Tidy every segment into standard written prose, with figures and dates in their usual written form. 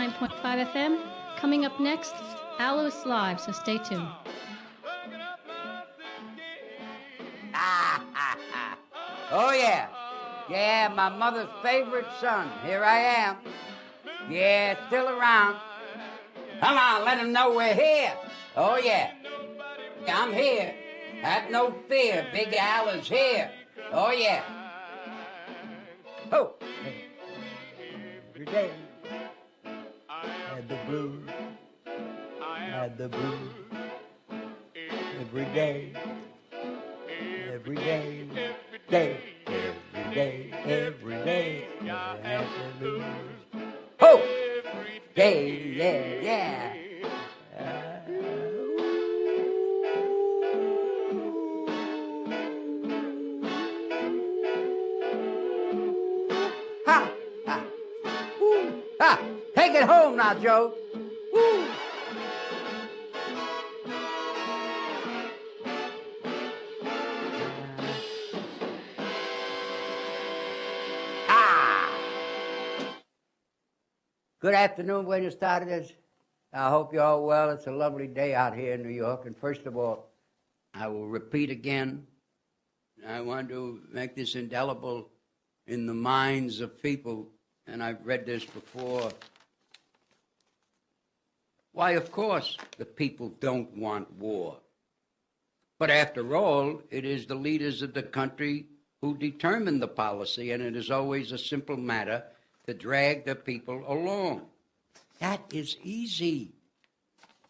89.5 FM. Coming up next, Alois Live, so stay tuned. Oh, yeah. Yeah, my mother's favorite son. Here I am. Yeah, still around. Come on, let him know we're here. Oh, yeah. I'm here. Have no fear. Big Al is here. Oh, yeah. Oh. Every day. Had the blues. Had the blues. Every day. Every day. Day. Every day. Every day. Never had the blues. Oh. Day. Yeah. Yeah. Ha! Ha! Woo! Ha! Take it home now, Joe. Woo! Good afternoon, Buenos tardes. I hope you're all well. It's a lovely day out here in New York. And first of all, I will repeat again, I want to make this indelible in the minds of people, and I've read this before. Why, of course, the people don't want war. But after all, it is the leaders of the country who determine the policy, and it is always a simple matter to drag the people along. That is easy.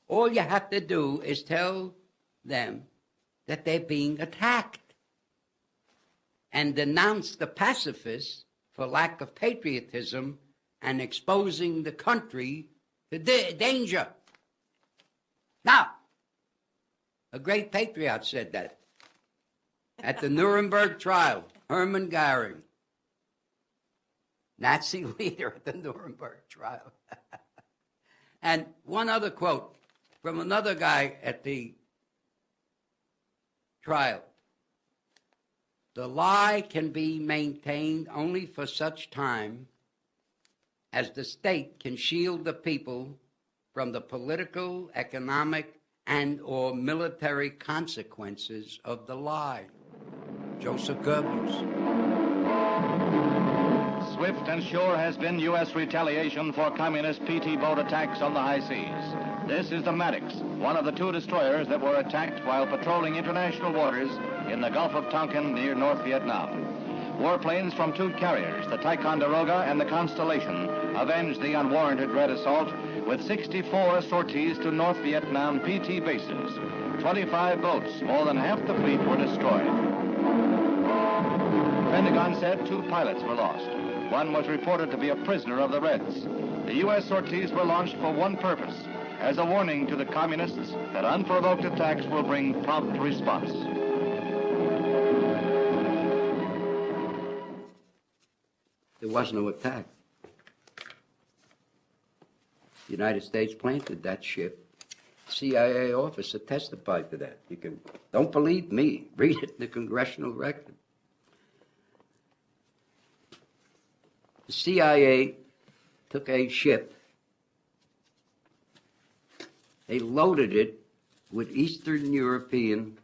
All you have to do is tell them that they're being attacked and denounce the pacifists for lack of patriotism and exposing the country to danger. Now, a great patriot said that at the Nuremberg trial, Hermann Goering, Nazi leader at the Nuremberg trial. And one other quote from another guy at the trial. The lie can be maintained only for such time as the state can shield the people from the political, economic, and or military consequences of the lie. Joseph Goebbels. Swift and sure has been U.S. retaliation for communist PT boat attacks on the high seas. This is the Maddox, one of the two destroyers that were attacked while patrolling international waters in the Gulf of Tonkin near North Vietnam. Warplanes from two carriers, the Ticonderoga and the Constellation, avenged the unwarranted red assault with 64 sorties to North Vietnam PT bases. 25 boats, more than half the fleet, were destroyed. The Pentagon said 2 pilots were lost. One was reported to be a prisoner of the Reds. The U.S. sorties were launched for one purpose, as a warning to the communists that unprovoked attacks will bring prompt response. There was no attack. The United States planted that ship. CIA officer testified to that. You can, don't believe me, read it in the congressional record. The CIA took a ship, they loaded it with Eastern European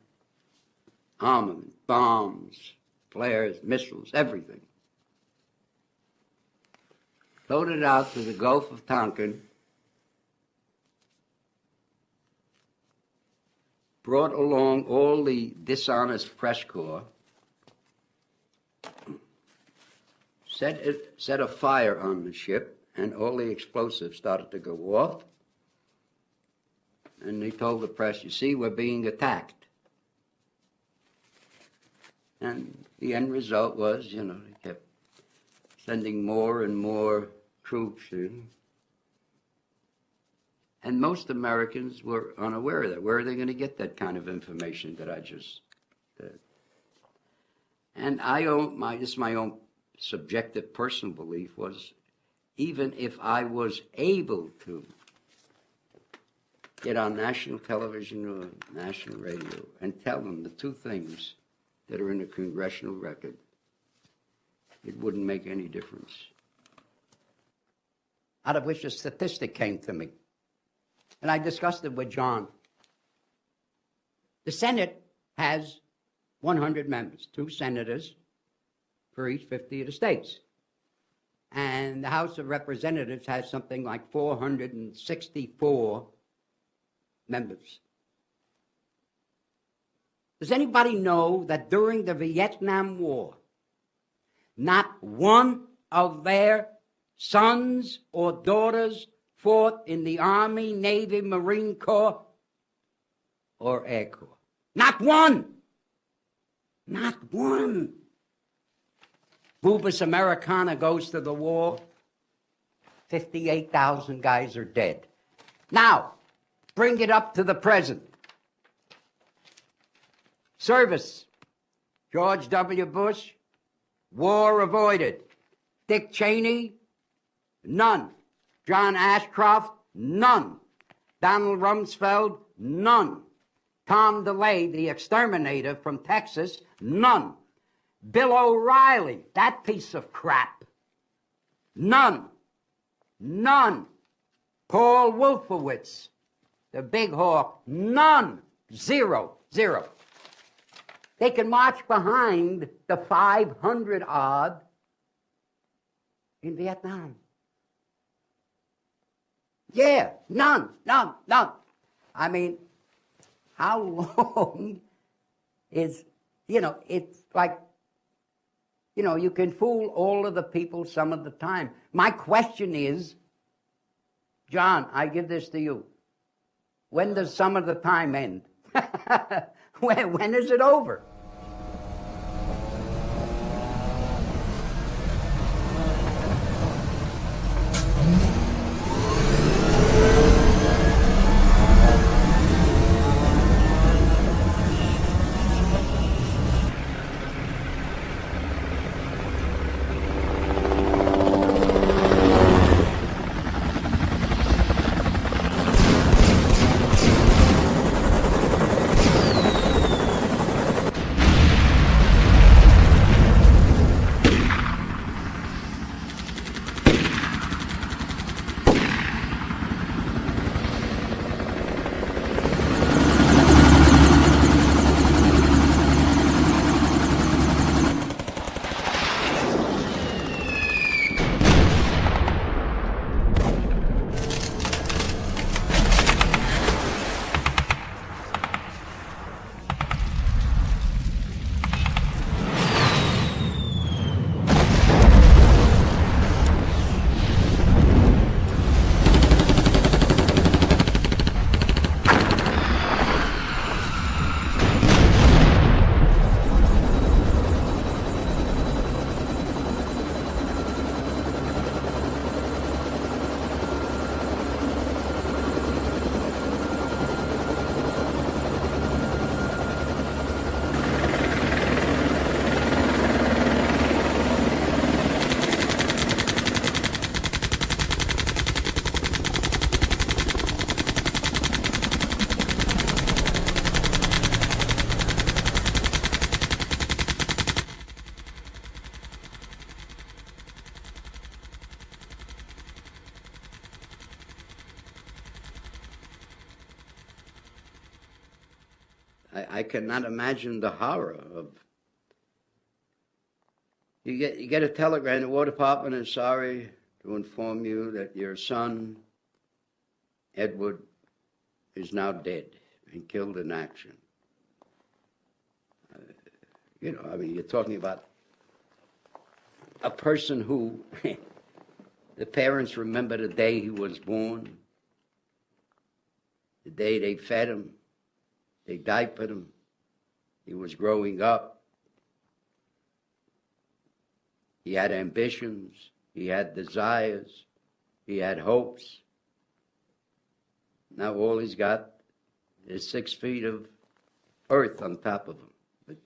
armament, bombs, flares, missiles, everything. Loaded it out to the Gulf of Tonkin, brought along all the dishonest press corps, set a fire on the ship, and all the explosives started to go off. And they told the press, you see, we're being attacked. And the end result was, you know, they kept sending more and more troops in. And most Americans were unaware of that. Where are they going to get that kind of information that I just did? And this is my own subjective personal belief, was even if I was able to get on national television or national radio and tell them the two things that are in the congressional record, it wouldn't make any difference. out of which a statistic came to me. And I discussed it with John. The Senate has 100 members, 2 senators for each 50 of the states. And the House of Representatives has something like 464 members. Does anybody know that during the Vietnam War, not one of their sons or daughters fought in the Army, Navy, Marine Corps, or Air Corps? Not one! Not one! Bubis Americana goes to the war, 58,000 guys are dead. Now, bring it up to the present. Service, George W. Bush, war avoided. Dick Cheney, none. John Ashcroft, none. Donald Rumsfeld, none. Tom DeLay, the exterminator from Texas, none. Bill O'Reilly, that piece of crap, none. None. Paul Wolfowitz, the big hawk, none. Zero. Zero. They can march behind the 500 odd in Vietnam. Yeah, none. I mean, how long is, it's like, you can fool all of the people some of the time. My question is, John, I give this to you. When does some of the time end? When is it over? I cannot imagine the horror of. You get a telegram. The War Department is sorry to inform you that your son, Edward, is now dead and killed in action. You're talking about a person who the parents remember the day he was born, the day they fed him, they diapered him, he was growing up. He had ambitions, he had desires, he had hopes. Now all he's got is 6 feet of earth on top of him.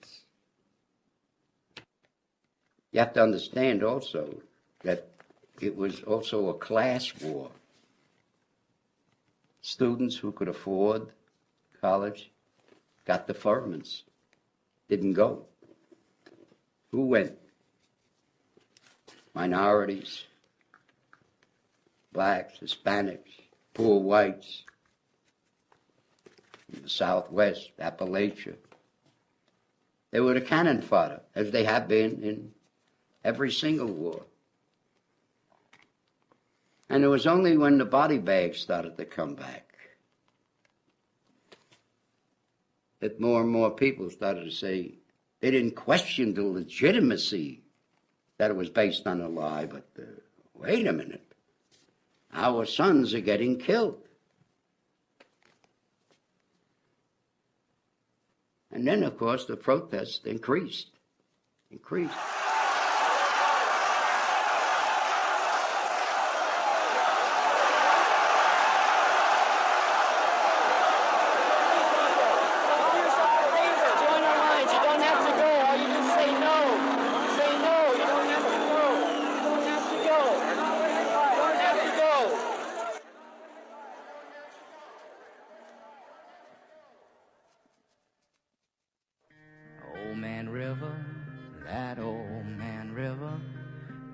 You have to understand also that it was also a class war. Students who could afford college got deferments, didn't go. Who went? Minorities, blacks, Hispanics, poor whites, in the Southwest, Appalachia. They were the cannon fodder, as they have been in every single war. And it was only when the body bags started to come back that more and more people started to say they didn't question the legitimacy that it was based on a lie, but wait a minute, our sons are getting killed. And then, of course, the protests increased.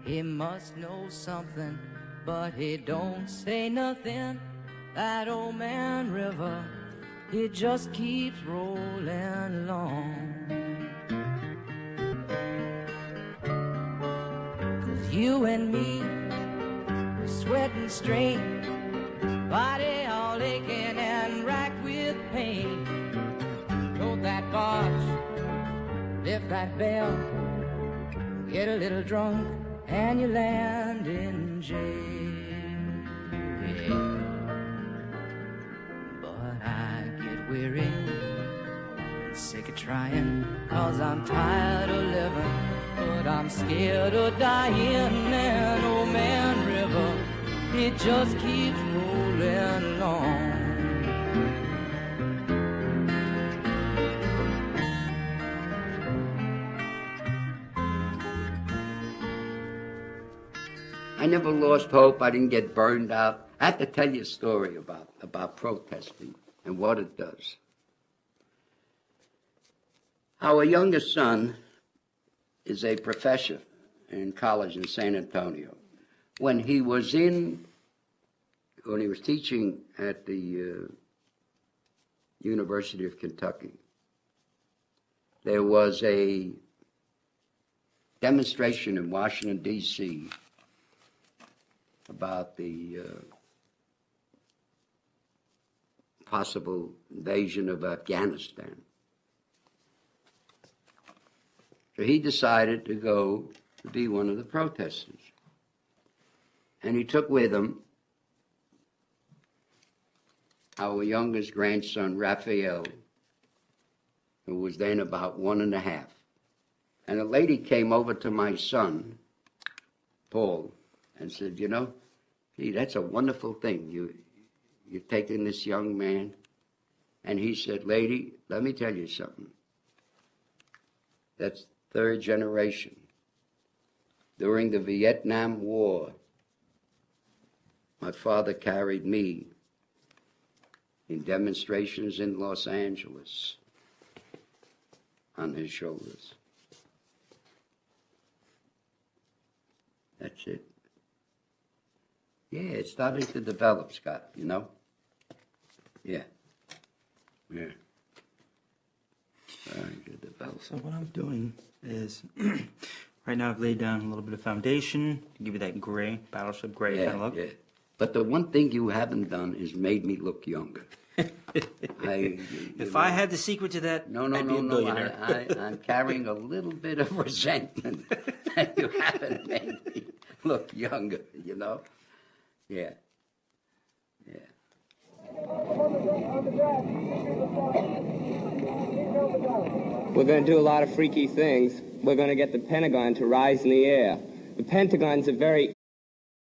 He must know something, but he don't say nothing. That old man river, he just keeps rolling along. 'Cause you and me, we're sweating straight, body all aching and racked with pain. Load that barge, lift that bell, get a little drunk, and you land in jail. Yeah. But I get weary and sick of trying, 'cause I'm tired of living, but I'm scared of dying. And old man river, it just keeps rolling on. I never lost hope. I didn't get burned out. I have to tell you a story about protesting and what it does. Our youngest son is a professor in college in San Antonio. When he was teaching at the University of Kentucky, there was a demonstration in Washington, D.C. about the possible invasion of Afghanistan. So he decided to go to be one of the protesters. And he took with him our youngest grandson, Raphael, who was then about 1.5. And a lady came over to my son, Paul, and said, you know, gee, that's a wonderful thing. You're taking this young man. And he said, lady, let me tell you something. That's third generation. During the Vietnam War, my father carried me in demonstrations in Los Angeles on his shoulders. That's it. Yeah, it's starting to develop, Scott, you know? Yeah. Starting to develop. So what I'm doing is, right now I've laid down a little bit of foundation to give you that gray, battleship gray kind of look. Yeah. But the one thing you haven't done is made me look younger. If I had the secret to that, I'd be a billionaire. I'm carrying a little bit of resentment that you haven't made me look younger, you know? Yeah. We're going to do a lot of freaky things. We're going to get the Pentagon to rise in the air. The Pentagon's a very